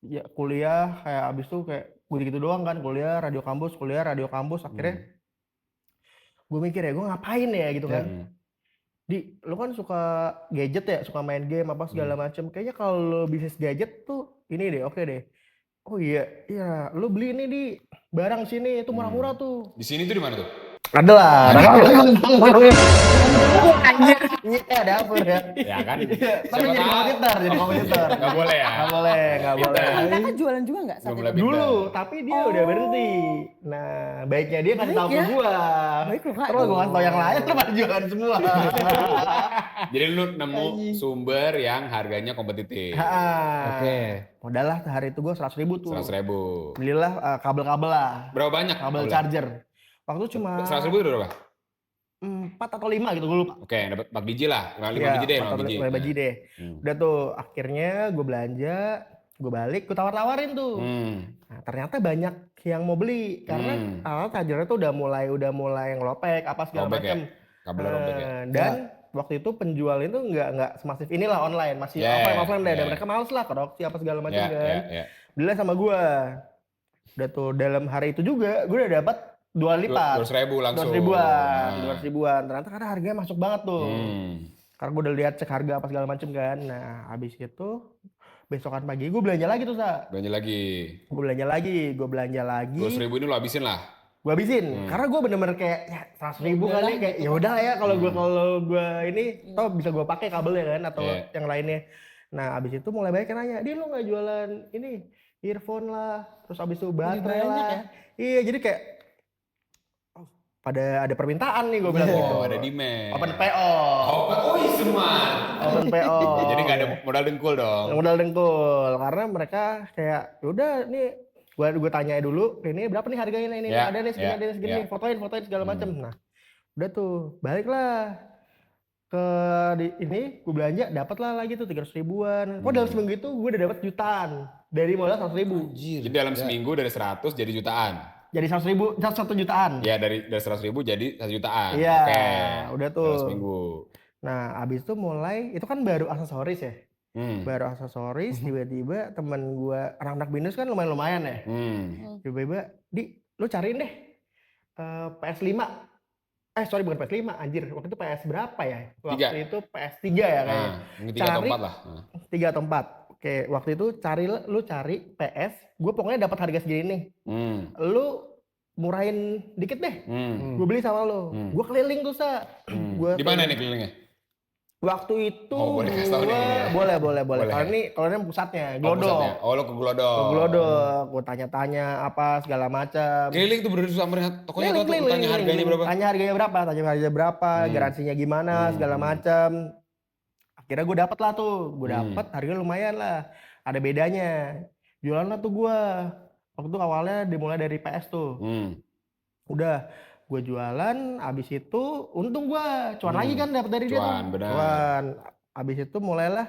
ya kuliah kayak abis tuh kayak gitu doang kan, kuliah radio kampus akhirnya gue mikir ya gue ngapain ya gitu kan. Lo kan suka gadget ya, suka main game apa segala macem, kayaknya kalau bisnis gadget tuh ini deh, oke deh. Oh iya lo beli ini di barang sini itu murah-murah tuh. Di sini tuh di mana tuh? Ada lah. Anjir. Iya, ada apa ya? Ya kan. Tapi jadi kompetitor. Nggak boleh ya? Nggak boleh. Kakak jualan juga nggak saat itu? Dulu, tapi dia udah berhenti. Nah, baiknya dia kasih tahu ke gua. Baik loh Kak. Terus gua kasih tahu yang lain, lu pada jualan semua. Jadi lu nemu sumber yang harganya kompetitif. Modal lah hari itu gua 100.000 tuh. 100.000. Belilah kabel-kabel lah. Berapa banyak? Kabel charger. Waktu cuma 100.000 itu berapa? 4 atau 5 gitu gue lupa. Oke, dapat 4 biji lah. 5 biji deh, 5 biji deh. Udah tuh akhirnya gue belanja, gue balik, gue tawar-tawarin tuh. Nah, ternyata banyak yang mau beli karena alat chargernya tuh udah mulai ngelopek apa segala macam. Kabel robek ya. Dan waktu itu penjual itu nggak semasif inilah online, masih offline deh. Dan mereka males lah korupsi apa segala macam kan. Belilah sama gue. Udah tuh dalam hari itu juga gue udah dapat 2 lipat. 200.000 langsung. 200.000-an. Ternyata karena harganya masuk banget tuh. Karena gue udah lihat cek harga apa segala macem kan. Nah habis itu besokan pagi gue belanja lagi tuh Sa. Gue belanja lagi. 200.000 ini lo habisin lah. Gue habisin. Karena gue bener-bener kayak ya 100.000 kali kayak ya udah ya kalau gue ini tau bisa gue pakai kabelnya kan atau yang lainnya. Nah abis itu mulai banyak yang nanya, "Di lo nggak jualan ini earphone lah, terus abis itu baterai lah." Ya? Iya jadi kayak ada permintaan nih gue bilang gitu. Ada demand. Open PO. Smart. Open PO. Jadi nggak ada modal dengkul dong. Modal dengkul karena mereka kayak udah nih gue tanya dulu ini berapa nih harganya ini ada nih segini segini fotoin segala macem. Nah udah tuh baliklah ke ini gue belanja dapat lah lagi tuh 300 ribuan. Kok dalam seminggu itu gue udah dapat jutaan dari modal 100 ribu. Jadi dalam seminggu dari 100 jadi jutaan. Jadi 100 ribu, 1 jutaan. Ya dari 100 ribu jadi 1 jutaan. Iya, Oke. udah tuh. Dalam seminggu. Nah, abis itu mulai, itu kan baru aksesoris ya. Baru aksesoris, tiba-tiba temen gue, anak-anak binus kan lumayan ya. Tiba-tiba, lu cariin deh PS5. Sorry bukan PS5, anjir. Waktu itu PS berapa ya? Waktu itu PS3 ya kayaknya. 3 atau 4 lah. 3 atau 4. Oke, waktu itu lu cari PS, gue pokoknya dapat harga segini nih. Lu murahin dikit deh. Gue beli sama lu. Gue keliling tuh, Sa. Di mana nih kelilingnya? Waktu itu boleh kasih tahu nih. boleh. Kalau ini pusatnya, Glodok. Oh, lo ke Glodok. Ke Glodok, gue tanya-tanya apa segala macam. Keliling tuh berdiri sama tokonya tuh tanya harganya berapa? Tanya harganya berapa, garansinya gimana, segala macam. Akhirnya gue dapet lah tuh, harganya lumayan lah. Ada bedanya. Jualan lah tuh gue. Waktu itu awalnya dimulai dari PS tuh. Udah, gue jualan, abis itu untung gue cuan lagi kan dapat dari dia tuh. Benar. Cuan. Abis itu mulailah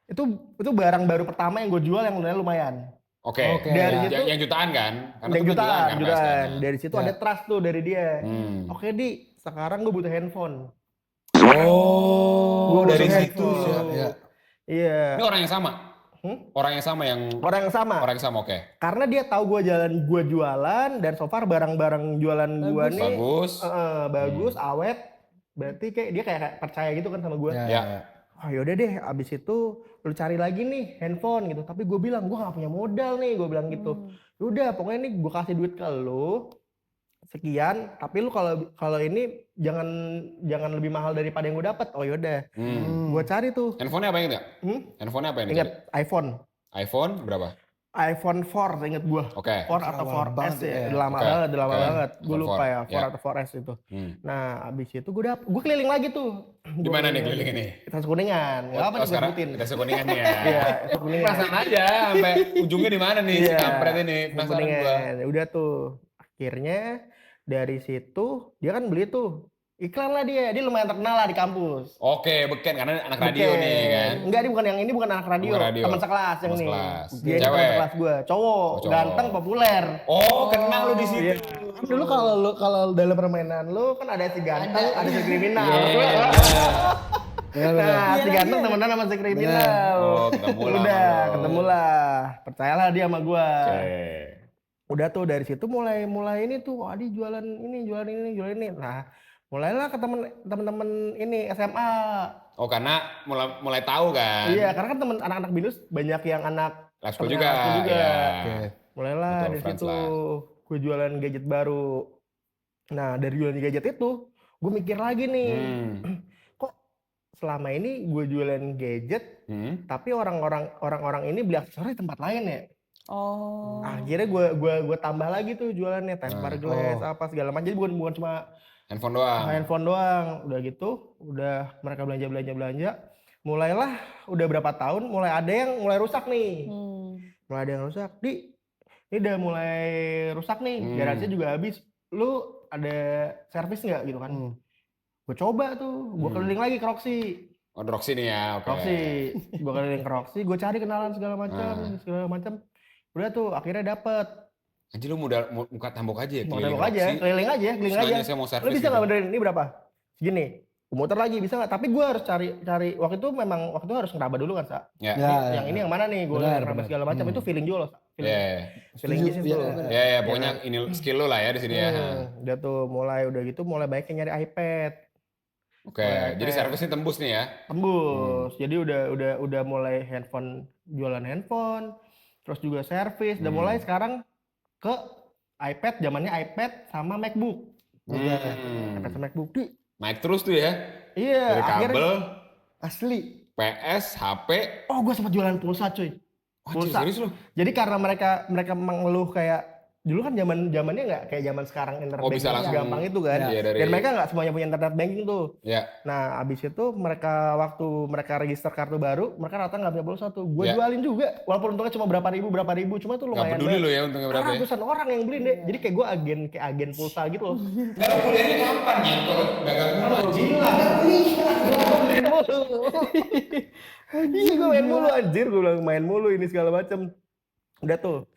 itu barang baru pertama yang gue jual yang lumayan. Oke. Dari situ yang jutaan kan? Karena yang itu jutaan. kan. Dari situ ada trust tuh dari dia. Oke, Di, sekarang gue butuh handphone. Oh, dari situ. Iya. Ini orang yang sama? Orang yang sama, oke. Karena dia tahu gue jualan dan so far barang-barang jualan gue nih bagus, awet. Berarti kayak dia kayak percaya gitu kan sama gue. Ya. Oh yaudah deh, abis itu lu cari lagi nih handphone gitu. Tapi gue bilang gue gak punya modal nih, gue bilang gitu. Udah, pokoknya nih gue kasih duit ke lu sekian, tapi lu kalau ini jangan lebih mahal daripada yang gue dapat. Oh yaudah, gue cari tuh. Handphonenya apa inget nggak? Handphonenya apa ini? Ingat iPhone. iPhone berapa? iPhone 4 inget gue. 4 atau 4S ya. Udah lama banget. Gue lupa ya 4 atau 4S itu. Nah abis itu gue keliling lagi tuh. Di mana nih keliling ini? Kita Kuningan. Nggak apa sekarang disebutin. kita Kuningan nih ya. Iya, Kuningan. Perasaan aja sampai ujungnya di mana nih si kampret ini. Penasaran gua. Udah tuh. Akhirnya dari situ dia kan beli tuh iklan lah dia lumayan terkenal lah di kampus. Oke, beken karena anak radio nih kan. Enggak, ini bukan anak radio. Teman sekelas yang nih. Dia cewek. teman sekelas gue, cowok, ganteng, populer. Oh, kenal lu di situ. Dulu kalau dalam permainan lu kan ada si ganteng, ada si kriminal. Nah, si ganteng temenan sama si kriminal. Oh, ketemu lah. Percayalah dia sama gue. Udah tuh dari situ mulai ini tuh, Adi jualan ini. Nah, mulailah ke teman-teman ini SMA. Oh, karena mulai tahu kan? Iya, karena kan anak-anak binus banyak yang anak lab school juga. Ya. Mulailah dari situ gue jualan gadget baru. Nah, dari jualan gadget itu, gue mikir lagi nih, kok selama ini gue jualan gadget, tapi orang-orang ini beli aksesoris di tempat lain ya. Akhirnya gue tambah lagi tuh jualannya, temper glass apa segala macam. Jadi bukan cuma handphone doang. Udah gitu, udah mereka belanja. Mulailah udah berapa tahun mulai ada yang mulai rusak nih. Mulai ada yang rusak. Ini udah mulai rusak nih. Garansinya juga habis. Lu ada servis nggak gitu kan? Gue coba tuh, gue keliling lagi ke Roxy. Oh, Roxy nih ya, oke. Roxy, gue keliling ke Roxy, gue cari kenalan segala macam. Udah tuh akhirnya dapet. Anjir lu muka tambok aja ya? Keliling aja. Saya mau servis. Lu bisa nggak benerin ini berapa? Segini. Gue muter lagi bisa nggak? Tapi gue harus cari waktu itu harus ngeraba dulu kan, Sa? Yang ini yang mana nih? Gue ngeraba segala macam itu feeling jual, Sa. Feeling di situ. Ya, pokoknya ini skill lu lah ya di sini ya. Udah tuh mulai banyak yang nyari iPad. Oke, jadi servisnya tembus nih ya? Tembus. Jadi udah mulai jualan handphone, terus juga servis. Udah mulai sekarang ke iPad, zamannya iPad sama MacBook. iPad sama MacBook naik terus tuh ya? Iya. Dari kabel, asli. PS, HP. Oh, gue sempat jualan pulsa, cuy. Pulsa. Serius lu? Jadi karena mereka mengeluh kayak dulu kan zamannya nggak kayak zaman sekarang internet Oh, bisa banking langsung. gampang itu kan. Iya, dari. Dan mereka nggak semuanya punya internet banking tuh. Ya. Nah, abis itu waktu mereka register kartu baru, mereka rata nggak punya pulsa tuh. Gue Ya. jualin juga, walaupun untungnya cuma berapa ribu, cuma tuh Nggak lumayan peduli lo ya untungnya berapa ya. Ratusan orang yang beli deh. Jadi kayak gue agen pulsa gitu loh. Kalau kuliahnya kapan ya? Kalau dagang mulu gila. Main mulu. Iya, gue main mulu anjir, gue bilang main mulu ini segala macem. Udah tuh.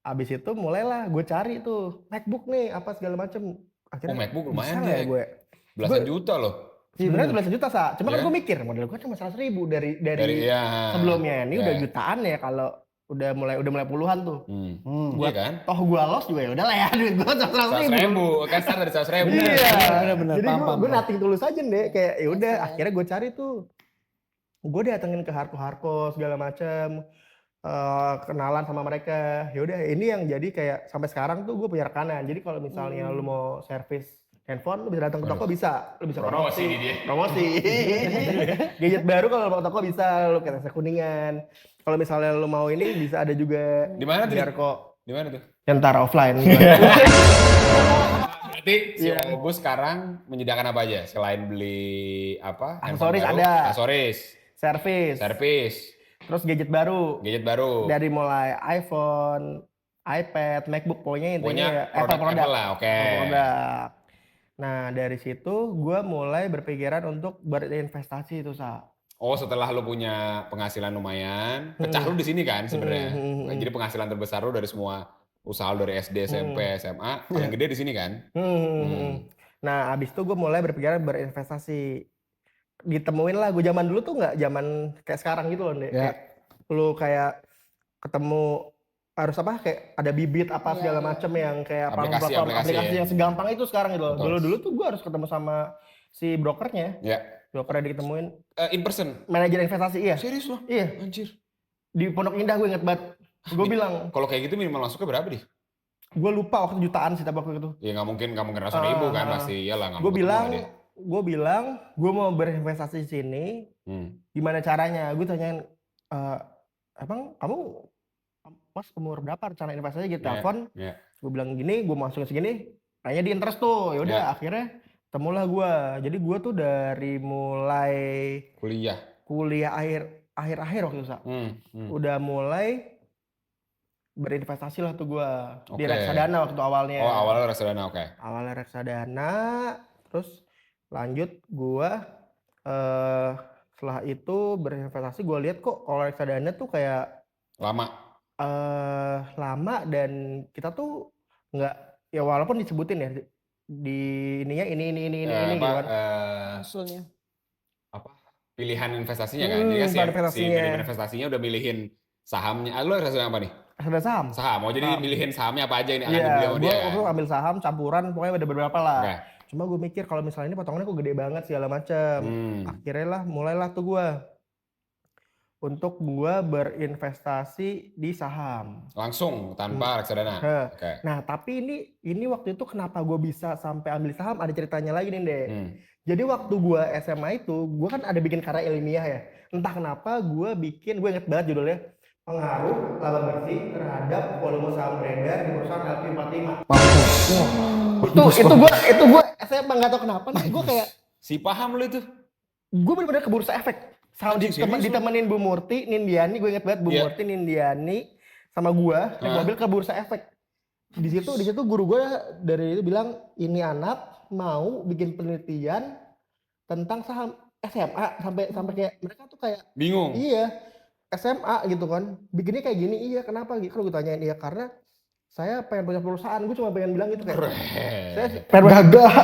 Abis itu mulailah gue cari tuh MacBook nih apa segala macem. Akhirnya MacBook bisa lumayan nggak ya. gue. Belasan juta loh. Sebenarnya belasan juta Cuma Iya. kan gue mikir model gue cuma 100.000 dari ya. sebelumnya. Ini Ya. udah jutaan ya kalau udah mulai puluhan tuh. Iya kan? Toh gue los juga ya udah lah ya duit gue 100.000 kan start dari 100.000. Iya, bener, jadi paham. gue nating tulus aja deh kayak ya udah akhirnya gue cari tuh. Gue datengin ke Harko segala macam. Kenalan sama mereka. Ya udah ini yang jadi kayak sampai sekarang tuh gue punya rekanan. Jadi kalau misalnya lu mau servis handphone lu bisa datang ke toko bisa. Lu bisa Promosi nih dia. Promosi. Gadget baru kalau mau ke toko bisa lu kayak Kuningan. Kalau misalnya lu mau ini bisa ada juga Di mana tuh? Harko. Di mana tuh? Ntar offline. Berarti si Obus sekarang menyediakan apa aja selain beli apa? Aksesoris handphone baru? ada. Aksesoris, Servis. Terus gadget baru. gadget baru. Dari mulai iPhone, iPad, MacBook pokoknya intinya ya, Produk Apple lah, oke. Apple produk. Nah dari situ gue mulai berpikiran untuk berinvestasi itu Oh, setelah lu punya penghasilan lumayan, pecah lu di sini kan sebenarnya. Jadi penghasilan terbesar lu dari semua usaha lu dari SD, SMP, SMA, paling gede di sini kan. Nah abis itu gue mulai berpikiran berinvestasi. Ditemuin lah gue zaman dulu tuh nggak zaman kayak sekarang gitu loh Dek. Ya. Kayak lu kayak ketemu harus apa kayak ada bibit apa segala macem yang kayak aplikasi yang segampang itu sekarang gitu loh. Dulu tuh gue harus ketemu sama si brokernya. Ya. Brokernya ditemuin. In person. Manajer investasi iya. Serius loh? Iya. Anjir. Di Pondok Indah gue inget banget. Gue bilang. Kalau kayak gitu minimal masuknya berapa nih? Gue lupa waktu jutaan sih tapi waktu itu. Ya nggak mungkin 100.000 kan pasti. Iyalah nggak Gue mungkin. bilang gue mau berinvestasi di sini. Gimana caranya? Gue tanyain, emang kamu pas umur berapa rencana investasinya gitu? Telepon. Gue bilang gini, gue masukin segini. Kayaknya di interest tuh. Ya udah akhirnya temulah gue. Jadi gue tuh dari mulai kuliah akhir waktu itu udah mulai berinvestasi lah tuh gue di reksadana waktu awalnya. Oh awalnya reksadana, oke. Awalnya reksadana, terus lanjut gue setelah itu berinvestasi gue lihat kok kalau reksadana tuh kayak lama dan kita tuh nggak ya walaupun disebutin ya di ininya ini gitu kan. Usulnya. Apa? Pilihan investasinya kan. Jadi kan si investasinya udah milihin sahamnya. Lo reksadana apa nih? Reksadana Saham. Mau jadi milihin sahamnya apa aja ini akan dibeli sama dia kan? Gue ambil saham campuran pokoknya ada beberapa lah. Okay. Cuma gue mikir kalau misalnya ini potongannya kok gede banget segala macam. Akhirnya lah mulailah tuh gue untuk gue berinvestasi di saham. Langsung tanpa reksadana. Okay. Nah tapi ini waktu itu kenapa gue bisa sampai ambil saham ada ceritanya lagi nih Dek. Jadi waktu gue SMA itu gue kan ada bikin karya ilmiah ya. Entah kenapa gue inget banget judulnya. Pengaruh laba bersih terhadap volume saham beredar di perusahaan LQ45. Itu gue SMA nggak tahu kenapa nih gue kayak si paham lu itu. Gue bener-bener ke bursa efek. Sama ditemenin Bu Murti, Nindiani, gue inget banget Bu Murti, Nindiani sama gue naik mobil ke bursa efek. Di situ guru gue dari itu bilang ini anak mau bikin penelitian tentang saham SMA sampai kayak mereka tuh kayak bingung. Iya. SMA gitu kan, bikinnya kayak gini, iya kenapa gitu, kalau gue tanyain iya karena saya pengen punya perusahaan, gue cuma pengen bilang gitu kayak saya pengen gagah.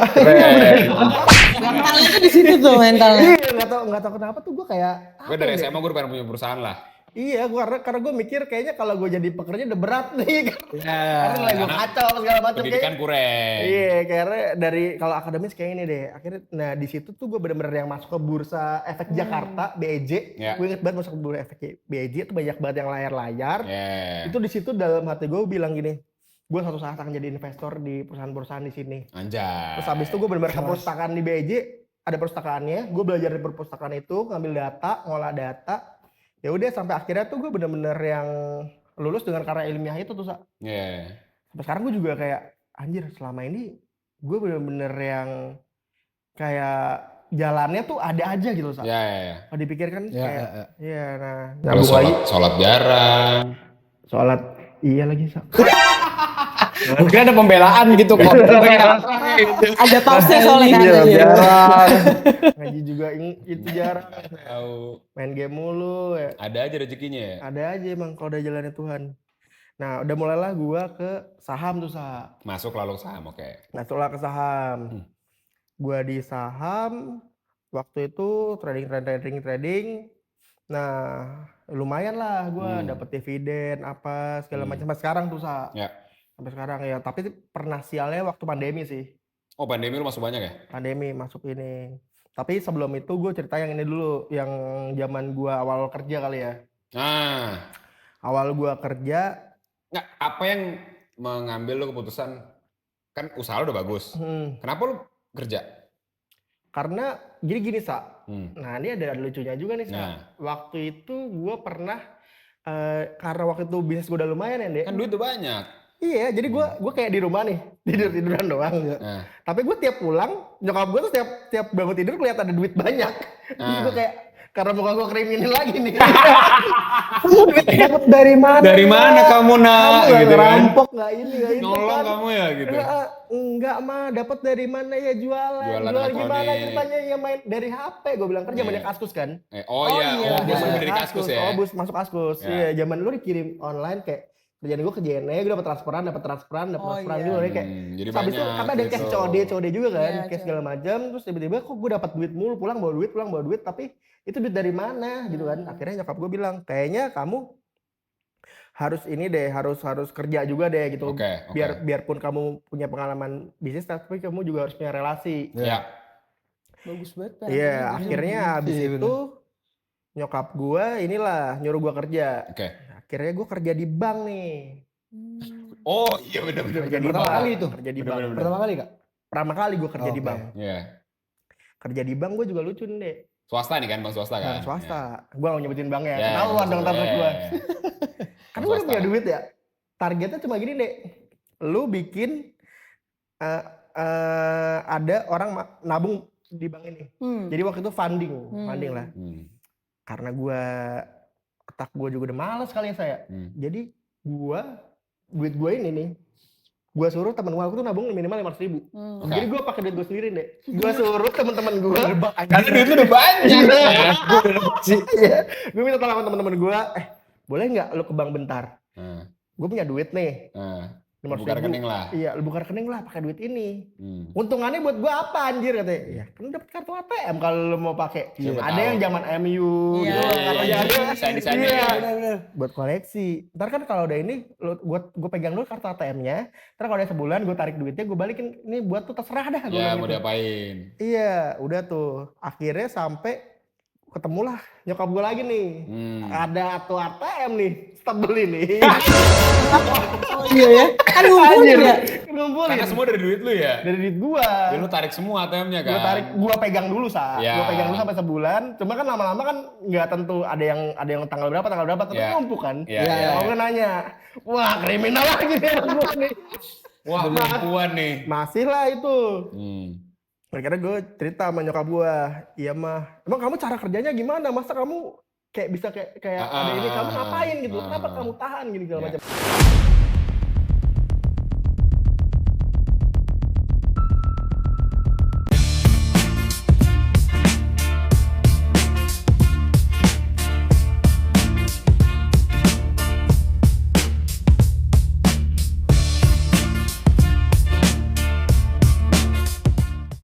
Mentalnya tuh di situ tuh mentalnya. Iya nggak tahu kenapa tuh gue kayak. Gue dari SMA gue pengen punya perusahaan lah. Iya, karena gue mikir kayaknya kalau gue jadi pekerja udah berat nih. Karena lagi gue kacau segala macam. Pendidikan kurang. Iya, karena dari kalau akademis kayak ini deh. Akhirnya, nah di situ tuh gue bener-bener yang masuk ke bursa efek Jakarta, BEJ. Gue inget banget masuk ke bursa efek BEJ itu banyak banget yang layar-layar. Itu di situ dalam hati gue bilang gini, gue suatu saat akan jadi investor di perusahaan-perusahaan di sini. Anjay. Terus habis itu gue bener-bener ke perpustakaan di BEJ, ada perpustakaannya. Gue belajar di perpustakaan itu, ngambil data, ngolah data. Ya udah sampai akhirnya tuh gue bener-bener yang lulus dengan karya ilmiah itu tuh Sampai sekarang gue juga kayak anjir selama ini gue bener-bener yang kayak jalannya tuh ada aja gitu Sa. Ya. Kalau dipikirkan kayak iya nah Kalau nyambung lagi sholat jarang. sholat iya lagi Sa. Mungkin ada pembelaan gitu kok. Ada topsnya soalnya kan. Iya jarang ngaji juga itu jarang Tahu. main game mulu ya. Ada aja rezekinya ya. Ada aja emang kalau udah jalannya Tuhan. Nah udah mulailah gua ke saham tuh Sa. Masuk lalu saham, oke. Masuklah ke saham. Gua di saham waktu itu trading. Nah lumayan lah gua dapet dividen apa segala macam sampai sekarang tuh Sa. Ya. Sampai sekarang ya. Tapi pernah sialnya waktu pandemi sih. Oh pandemi lu masuk banyak ya? Pandemi masuk ini. Tapi sebelum itu gue cerita yang ini dulu, yang zaman gua awal kerja kali ya. Nah, Awal gua kerja, nggak apa yang mengambil lu keputusan kan usaha lu udah bagus. Kenapa lu kerja? karena gini Sa. Hmm. Nah ini ada lucunya juga nih Sa. Nah. Waktu itu gua pernah, karena waktu itu bisnis gua udah lumayan ya Dek. Kan duit tuh banyak. Iya, jadi gua kayak di rumah nih, tiduran doang. Nah. Tapi gue tiap pulang, nyokap gue tuh tiap bangun tidur kelihatan ada duit banyak. Terus gue kayak, karena muka gue kriminal lagi nih. Kamu duit dapat dari mana? Dari mana kamu nak? Kamu nggak Gitu kan? ngerampok nggak ini nggak itu Nolong kan? kamu ya gitu. Enggak mah, dapat dari mana ya jualan? Jualan Jual gimana elektronik. ceritanya ya main dari HP. Gue bilang kan zamannya Iya. Kaskus kan. Oh iya, bos Zamannya dari Kaskus ya. Oh bos masuk Kaskus. Ya. Iya, zaman lu dikirim online kayak kerjaan gue ke JNE, gue dapat transferan Oh, juga iya. kayak. Jadi Habis itu banyak karena ada cash gitu. COD juga kan, Iya, cash segala macam, terus tiba-tiba kok gue dapat duit mulu, pulang bawa duit, tapi itu duit dari mana gitu kan. Akhirnya nyokap gue bilang, kayaknya kamu harus ini deh, harus kerja juga deh gitu. Oke. Biarpun kamu punya pengalaman bisnis, tapi kamu juga harus punya relasi. Ya. Bagus banget. Pak. Iya, akhirnya habis Iya, itu nyokap gue inilah nyuruh gue kerja. Oke. Akhirnya gue kerja di bank nih. Oh iya benar. Kerja di Pertama bank. kali itu? Kerja di Bener, bank. bener. Pertama kali Kak? Pertama kali gue kerja di Oke. bank. Iya. Kerja di bank gue juga lucu nih, Dek. Swasta nih kan, bang swasta kan? Bank swasta. Gue gak mau nyebutin banknya. Ya. Ketahuan dong target gue. Ya. Kan gue udah punya duit ya. Targetnya cuma gini deh. Lu bikin ada orang nabung di bank ini. Jadi waktu itu funding lah. Karena gue otak gue juga udah males kali ya saya. Jadi duit gue ini nih, gue suruh temen gue tuh nabung minimal 500.000. Jadi gue pakai duit gue sendiri deh. Gue suruh teman-teman gue. Karena duit lu udah banyak. Iya. Gue minta tolong sama teman-teman gue. Boleh nggak lu ke bank bentar? Gue punya duit nih. Buka rekening lah. Iya, lu buka rekening lah pakai duit ini. Untungannya buat gua apa anjir katanya? Ya, kan dapat kartu ATM kalau lu mau pakai. Siapa Ada tahu. yang zaman MU Iya, gitu katanya ada. Desain-desainnya Iya. gitu. Buat koleksi. Ntar kan kalau udah ini gua pegang dulu kartu ATM-nya. Ntar kalau udah sebulan gua tarik duitnya, gua balikin. Ini buat tuh terserah dah gua Ya bilang mau gitu. diapain? Iya, udah tuh. Akhirnya sampai ketemulah nyokap gua lagi nih. Ada kartu ATM nih, tebel ini. Iya ya. Kan ngumpulin ya. Ngumpulin. Karena semua dari duit lu ya? Dari duit gua. Ya lu tarik semua ATM-nya kan? Gua pegang dulu Ya. Gua pegang dulu sampai sebulan. Cuma kan lama-lama kan nggak tentu ada yang tanggal berapa, tapi Ya. numpuk kan. Ya. Gua nanya, wah kriminal lagi nih gua nih. Wah perempuan nih. Masih lah itu. Akhirnya gue cerita sama nyokap gue, iya mah, emang kamu cara kerjanya gimana? Masa kamu kayak bisa kayak ada ini, kamu ngapain gitu? Kenapa kamu tahan gini segala macam?